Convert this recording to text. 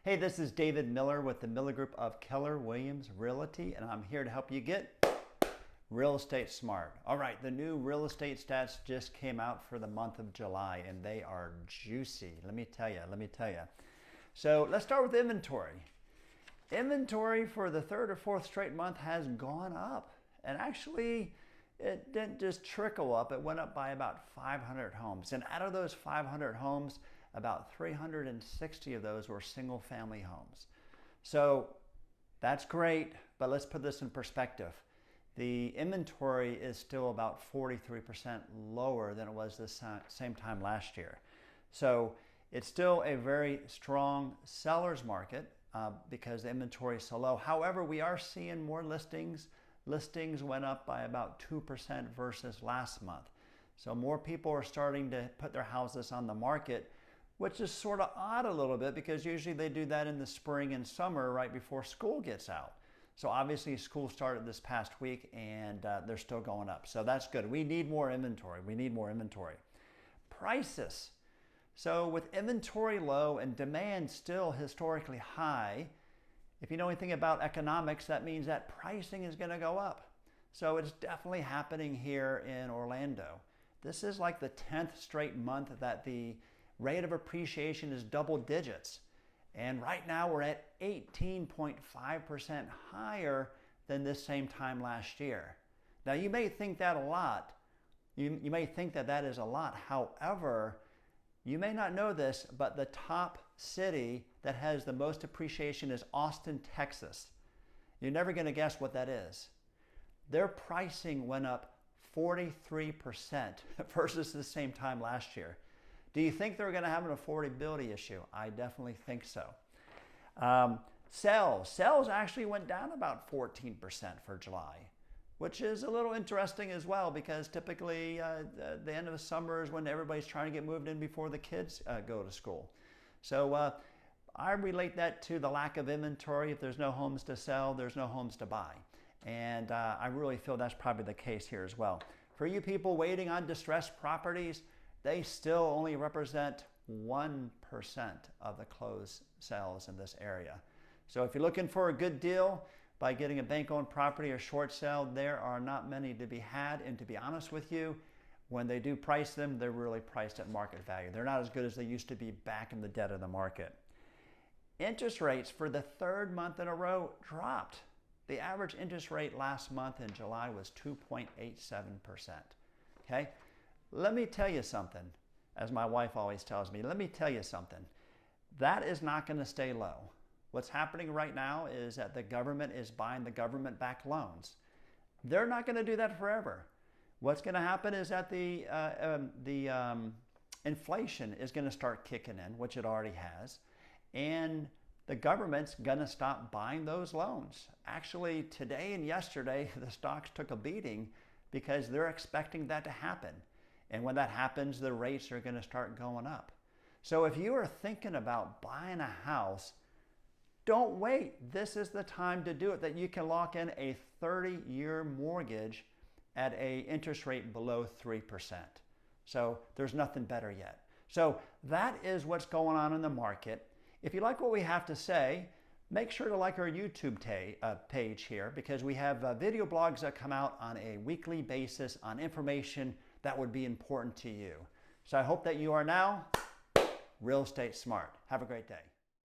Hey, this is David Miller with the Miller Group of Keller Williams Realty, and I'm here to help you get real estate smart. All right, the new real estate stats just came out for the month of July, and they are juicy. Let me tell you. So let's start with inventory. Inventory for the third or fourth straight month has gone up, and actually it didn't just trickle up, it went up by about 500 homes. And out of those 500 homes, about 360 of those were single family homes. So that's great, but let's put this in perspective. The inventory is still about 43% lower than it was this same time last year. So it's still a very strong seller's market because the inventory is so low. However, we are seeing more listings. Listings went up by about 2% versus last month. So more people are starting to put their houses on the market, which is sort of odd a little bit because usually they do that in the spring and summer right before school gets out. So obviously school started this past week and they're still going up. So that's good. We need more inventory. Prices. So with inventory low and demand still historically high, if you know anything about economics, that means that pricing is going to go up. So it's definitely happening here in Orlando. This is like the 10th straight month that the rate of appreciation is double digits. And right now we're at 18.5% higher than this same time last year. Now you may think that a lot. You may think that that is a lot. However, you may not know this, but the top city that has the most appreciation is Austin, Texas. You're never going to guess what that is. Their pricing went up 43% versus the same time last year. Do you think they're going to have an affordability issue? I definitely think so. Sales actually went down about 14% for July, which is a little interesting as well because typically the end of the summer is when everybody's trying to get moved in before the kids go to school. So I relate that to the lack of inventory. If there's no homes to sell, there's no homes to buy. And I really feel that's probably the case here as well. For you people waiting on distressed properties, they still only represent 1% of the closed sales in this area. So if you're looking for a good deal by getting a bank-owned property or short sale, there are not many to be had. And to be honest with you, when they do price them, they're really priced at market value. They're not as good as they used to be back in the dead of the market. Interest rates for the third month in a row dropped. The average interest rate last month in July was 2.87%. Okay? Let me tell you something, as my wife always tells me, let me tell you something. That is not going to stay low. What's happening right now is that the government is buying the government-backed loans. They're not going to do that forever. What's going to happen is that the inflation is going to start kicking in, which it already has, and the government's going to stop buying those loans. Actually, today and yesterday, the stocks took a beating because they're expecting that to happen. And when that happens, the rates are going to start going up. So if you are thinking about buying a house, don't wait. This is the time to do it, that you can lock in a 30-year mortgage at an interest rate below 3%. So there's nothing better yet. So that is what's going on in the market. If you like what we have to say, make sure to like our YouTube page here because we have video blogs that come out on a weekly basis on information that would be important to you. So I hope that you are now real estate smart. Have a great day.